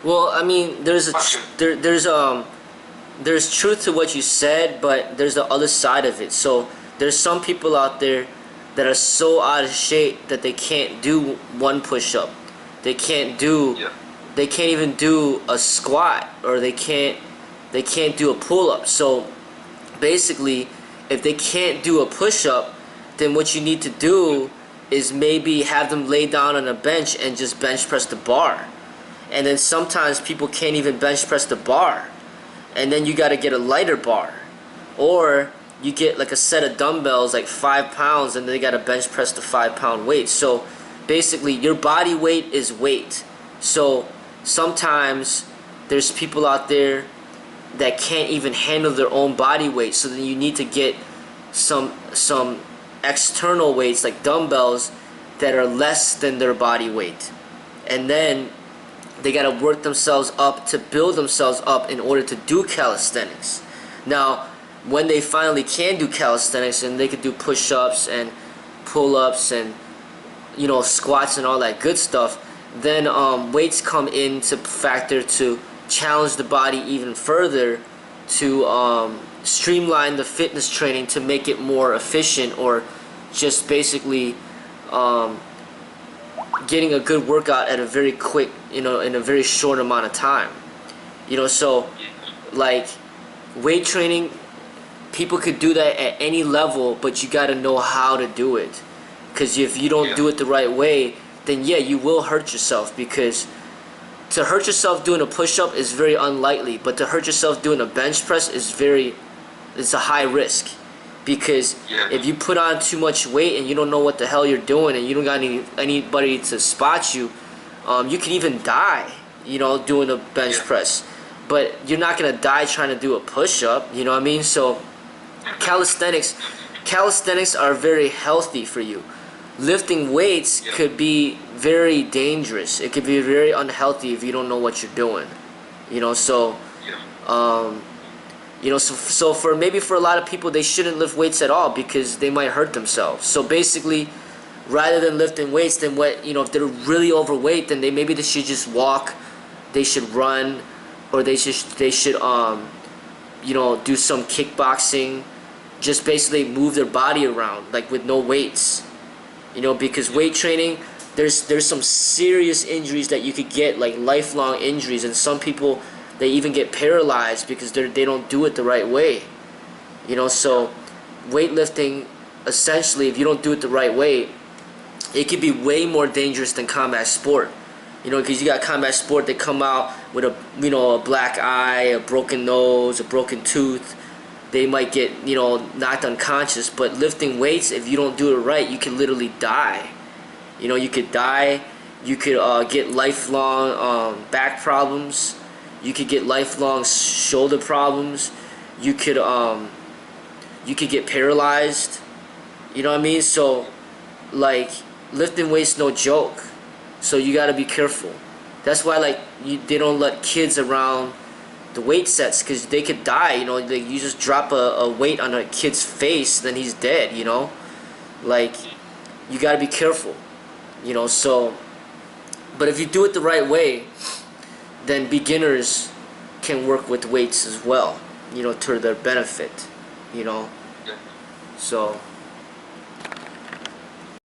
Well, I mean, there's truth to what you said, but there's the other side of it. So there's some people out there that are so out of shape that they can't do one push-up. They can't do. Yeah. They can't even do a squat, or they can't do a pull-up. So basically, if they can't do a push-up, then what you need to do is maybe have them lay down on a bench and just bench press the bar. And then sometimes people can't even bench press the bar, and then you got to get a lighter bar, or you get like a set of dumbbells like 5 pounds, and they got to bench press the 5-pound weight. So basically your body weight is weight. So sometimes there's people out there that can't even handle their own body weight, so then you need to get some external weights like dumbbells that are less than their body weight, and then they got to work themselves up to build themselves up in order to do calisthenics. Now, when they finally can do calisthenics and they can do push-ups and pull-ups and, you know, squats and all that good stuff, then weights come into factor to challenge the body even further, to streamline the fitness training to make it more efficient, or just basically getting a good workout at a very quick, you know, in a very short amount of time. You know, so like weight training, people could do that at any level, but you got to know how to do it. Because if you don't do it the right way, then yeah, you will hurt yourself. Because to hurt yourself doing a push-up is very unlikely, but to hurt yourself doing a bench press is it's a high risk. Because if you put on too much weight and you don't know what the hell you're doing, and you don't got anybody to spot you, you can even die, you know, doing a bench press. But you're not gonna die trying to do a push-up, you know what I mean? So calisthenics are very healthy for you. Lifting weights could be very dangerous. It could be very unhealthy if you don't know what you're doing, you know. So you know, so for a lot of people, they shouldn't lift weights at all because they might hurt themselves. So basically, rather than lifting weights, then what, you know, if they're really overweight, then maybe they should just walk, they should run, or they should you know, do some kickboxing, just basically move their body around like with no weights. You know, because weight training, there's some serious injuries that you could get, like lifelong injuries, and some people, they even get paralyzed because they don't do it the right way. You know, so weightlifting, essentially, if you don't do it the right way, it could be way more dangerous than combat sport. You know, because you got combat sport, they come out with a, you know, a black eye, a broken nose, a broken tooth. They might get, you know, knocked unconscious. But lifting weights, if you don't do it right, you can literally die. You know, you could die. You could get lifelong back problems. You could get lifelong shoulder problems. You could get paralyzed. You know what I mean? So, like, lifting weights no joke. So you gotta be careful. That's why, like, they don't let kids around the weight sets, because they could die. You know, like, you just drop a weight on a kid's face, then he's dead. You know, like, you gotta be careful. You know, so, but if you do it the right way, then beginners can work with weights as well, you know, to their benefit, you know. So